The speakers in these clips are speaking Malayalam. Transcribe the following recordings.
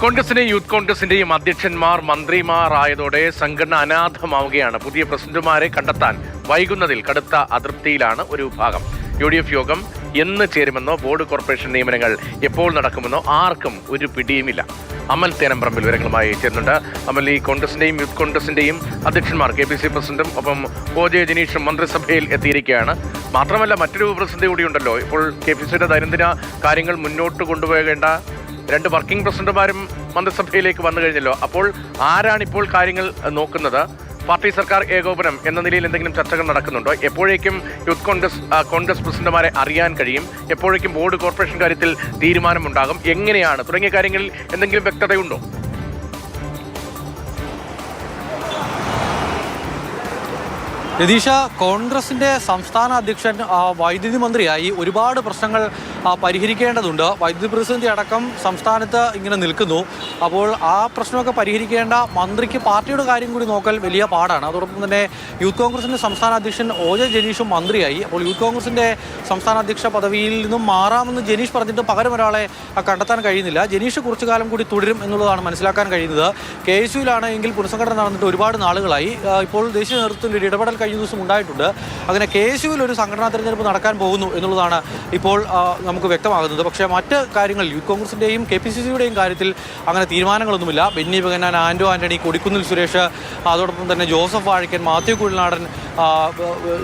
കോൺഗ്രസിന്റെയും യൂത്ത് കോൺഗ്രസിന്റെയും അധ്യക്ഷന്മാർ മന്ത്രിമാർ ആയതോടെ സംഘടന അനാഥമാവുകയാണ്. പുതിയ പ്രസിഡന്റുമാരെ കണ്ടെത്താൻ വൈകുന്നതിൽ കടുത്ത അതൃപ്തിയിലാണ് ഒരു വിഭാഗം. UDF യോഗം എന്ന് ചേരുമെന്നോ ബോർഡ് കോർപ്പറേഷൻ നിയമനങ്ങൾ എപ്പോൾ നടക്കുമെന്നോ ആർക്കും ഒരു പിടിയുമില്ല. അമൽ തേനമ്പ്രമ്പിൽ വിവരങ്ങളുമായി ചേരുന്നുണ്ട്. അമൽ, ഈ കോൺഗ്രസിന്റെയും യൂത്ത് കോൺഗ്രസിന്റെയും അധ്യക്ഷന്മാർ KPC പ്രസിഡന്റും ഒപ്പം OJ ജനീഷും മന്ത്രിസഭയിൽ എത്തിയിരിക്കുകയാണ്. മാത്രമല്ല മറ്റൊരു പ്രതിസന്ധി കൂടിയുണ്ടല്ലോ. ഇപ്പോൾ KPCയുടെ ദൈനംദിന കാര്യങ്ങൾ മുന്നോട്ട് കൊണ്ടുപോകേണ്ട രണ്ട് വർക്കിംഗ് പ്രസിഡന്റുമാരും മന്ത്രിസഭയിലേക്ക് വന്നു കഴിഞ്ഞല്ലോ. അപ്പോൾ ആരാണിപ്പോൾ കാര്യങ്ങൾ നോക്കുന്നത്? പാർട്ടി സർക്കാർ ഏകോപനം എന്ന നിലയിൽ എന്തെങ്കിലും ചർച്ചകൾ നടക്കുന്നുണ്ടോ? എപ്പോഴേക്കും യൂത്ത് കോൺഗ്രസ് പ്രസിഡന്റുമാരെ അറിയാൻ കഴിയും? എപ്പോഴേക്കും ബോർഡ് കോർപ്പറേഷൻ കാര്യത്തിൽ തീരുമാനമുണ്ടാകും? എങ്ങനെയാണ് തുടങ്ങിയ കാര്യങ്ങളിൽ എന്തെങ്കിലും വ്യക്തതയുണ്ടോ? രതീഷ, കോൺഗ്രസിൻ്റെ സംസ്ഥാന അധ്യക്ഷൻ വൈദ്യുതി മന്ത്രിയായി ഒരുപാട് പ്രശ്നങ്ങൾ പരിഹരിക്കേണ്ടതുണ്ട്. വൈദ്യുതി പ്രതിസന്ധി അടക്കം സംസ്ഥാനത്ത് ഇങ്ങനെ നിൽക്കുന്നു. അപ്പോൾ ആ പ്രശ്നമൊക്കെ പരിഹരിക്കേണ്ട മന്ത്രിക്ക് പാർട്ടിയുടെ കാര്യം കൂടി നോക്കൽ വലിയ പാടാണ്. അതോടൊപ്പം തന്നെ യൂത്ത് കോൺഗ്രസിൻ്റെ സംസ്ഥാന അധ്യക്ഷൻ OJ ജനീഷും മന്ത്രിയായി. അപ്പോൾ യൂത്ത് കോൺഗ്രസിൻ്റെ സംസ്ഥാന അധ്യക്ഷ പദവിയിൽ നിന്നും മാറാമെന്ന് ജനീഷ് പറഞ്ഞിട്ട് പകരം ഒരാളെ കണ്ടെത്താൻ കഴിയുന്നില്ല. ജനീഷ് കുറച്ചു കാലം കൂടി തുടരും എന്നുള്ളതാണ് മനസ്സിലാക്കാൻ കഴിയുന്നത്. KSUവിലാണ് എങ്കിൽ പുനഃസംഘടന നടന്നിട്ട് ഒരുപാട് നാളുകളായി. ഇപ്പോൾ ദേശീയ നേതൃത്വത്തിൽ ഒരു ഇടപെടൽ കഴിഞ്ഞ ദിവസം ഉണ്ടായിട്ടുണ്ട്. അങ്ങനെ KSUവിൽ ഒരു സംഘടനാ തെരഞ്ഞെടുപ്പ് നടക്കാൻ പോകുന്നു എന്നുള്ളതാണ് ഇപ്പോൾ നമുക്ക് വ്യക്തമാകുന്നത്. പക്ഷേ മറ്റ് കാര്യങ്ങൾ യൂത്ത് കോൺഗ്രസിൻ്റെയും KPCCയുടെയും കാര്യത്തിൽ അങ്ങനെ തീരുമാനങ്ങളൊന്നുമില്ല. ബെന്നി ബെഹനാൻ, ആന്റോ ആന്റണി, കൊടിക്കുന്നിൽ സുരേഷ്, അതോടൊപ്പം തന്നെ ജോസഫ് വാഴക്കൻ, മാത്യു കുഴൽനാടൻ,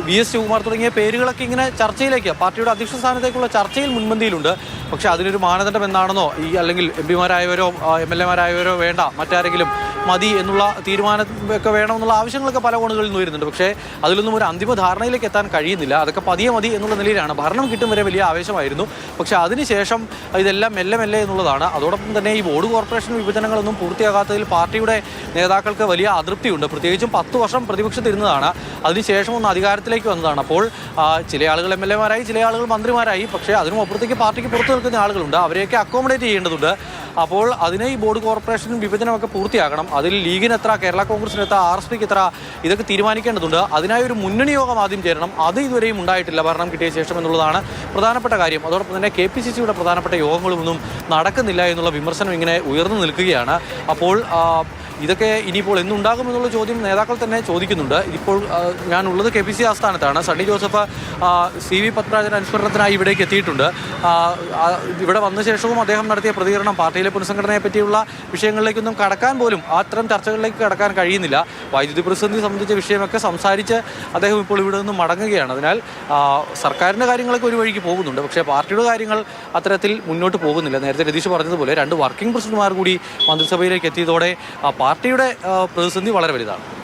VS ശിവകുമാർ തുടങ്ങിയ പേരുകളൊക്കെ ഇങ്ങനെ ചർച്ചയിലേക്ക്, പാർട്ടിയുടെ അധ്യക്ഷ സ്ഥാനത്തേക്കുള്ള ചർച്ചയിൽ മുൻപന്തിയിലുണ്ട്. പക്ഷേ അതിനൊരു മാനദണ്ഡം എന്താണെന്നോ അല്ലെങ്കിൽ MP മാരായവരോ MLA മാരായവരോ വേണ്ട, മറ്റാരെങ്കിലും മതി എന്നുള്ള തീരുമാനമൊക്കെ വേണമെന്നുള്ള ആവശ്യങ്ങളൊക്കെ പല കോണുകളിൽ നിന്ന് വരുന്നുണ്ട്. പക്ഷേ അതിലൊന്നും ഒരു അന്തിമ ധാരണയിലേക്ക് എത്താൻ കഴിയുന്നില്ല. അതൊക്കെ പതിയെ മതി എന്നുള്ള നിലയിലാണ്. ഭരണം കിട്ടും വരെ വലിയ ആവേശമായിരുന്നു. പക്ഷേ അതിനുശേഷം ഇതെല്ലാം മെല്ലെ എന്നുള്ളതാണ്. അതോടൊപ്പം തന്നെ ഈ ബോർഡ് കോർപ്പറേഷൻ വിഭജനങ്ങളൊന്നും പൂർത്തിയാകാത്തതിൽ പാർട്ടിയുടെ നേതാക്കൾക്ക് വലിയ അതൃപ്തിയുണ്ട്. പ്രത്യേകിച്ചും 10 വർഷം പ്രതിപക്ഷത്തിരുന്നതാണ്. അതിനുശേഷം ഒന്ന് അധികാരത്തിലേക്ക് വന്നതാണ്. അപ്പോൾ ചില ആളുകൾ MLA മാരായി, ചില ആളുകൾ മന്ത്രിമാരായി. പക്ഷേ അതിനും അപ്പുറത്തേക്ക് പാർട്ടിക്ക് പുറത്തു നിൽക്കുന്ന ആളുകളുണ്ട്. അവരെയൊക്കെ അക്കോമഡേറ്റ് ചെയ്യേണ്ടതുണ്ട്. അപ്പോൾ അതിനെ ഈ ബോർഡ് കോർപ്പറേഷൻ വിഭജനമൊക്കെ പൂർത്തിയാക്കണം. അതിൽ ലീഗിന് എത്ര, കേരള കോൺഗ്രസിന് എത്ര, RSPക്ക് എത്ര, ഇതൊക്കെ തീരുമാനിക്കേണ്ടതുണ്ട്. അതിനായി ഒരു മുന്നണി യോഗം ആദ്യം ചേരണം. അത് ഇതുവരെയും ഉണ്ടായിട്ടില്ല ഭരണം കിട്ടിയ ശേഷം എന്നുള്ളതാണ് പ്രധാനപ്പെട്ട കാര്യം. അതോടൊപ്പം തന്നെ KPCCയുടെ പ്രധാനപ്പെട്ട യോഗങ്ങളൊന്നും നടക്കുന്നില്ല എന്നുള്ള വിമർശനം ഇങ്ങനെ ഉയർന്നു നിൽക്കുകയാണ്. അപ്പോൾ ഇതൊക്കെ ഇനിയിപ്പോൾ എന്നുണ്ടാകുമെന്നുള്ള ചോദ്യം നേതാക്കൾ തന്നെ ചോദിക്കുന്നുണ്ട്. ഇപ്പോൾ ഞാനുള്ളത് KPCC ആസ്ഥാനത്താണ്. സണ്ണി ജോസഫ് CV പത്മരാജൻ അനുസ്മരണത്തിനായി ഇവിടേക്ക് എത്തിയിട്ടുണ്ട്. ഇവിടെ വന്ന ശേഷവും അദ്ദേഹം നടത്തിയ പ്രതികരണം പാർട്ടിയിലെ പുനഃസംഘടനയെ പറ്റിയുള്ള വിഷയങ്ങളിലേക്കൊന്നും കടക്കാൻ പോലും, അത്തരം ചർച്ചകളിലേക്ക് കടക്കാൻ കഴിയുന്നില്ല. വൈദ്യുതി പ്രതിസന്ധി സംബന്ധിച്ച വിഷയമൊക്കെ സംസാരിച്ച് അദ്ദേഹം ഇപ്പോൾ ഇവിടെ നിന്ന് മടങ്ങുകയാണ്. അതിനാൽ സർക്കാരിൻ്റെ കാര്യങ്ങളൊക്കെ ഒരു വഴിക്ക് പോകുന്നുണ്ട്. പക്ഷേ പാർട്ടിയുടെ കാര്യങ്ങൾ അത്തരത്തിൽ മുന്നോട്ട് പോകുന്നില്ല. നേരത്തെ രതീഷ് പറഞ്ഞതുപോലെ 2 വർക്കിംഗ് പ്രസിഡന്റുമാർ കൂടി മന്ത്രിസഭയിലേക്ക് എത്തിയതോടെ പാർട്ടിയുടെ പ്രതിസന്ധി വളരെ വലുതാണ്.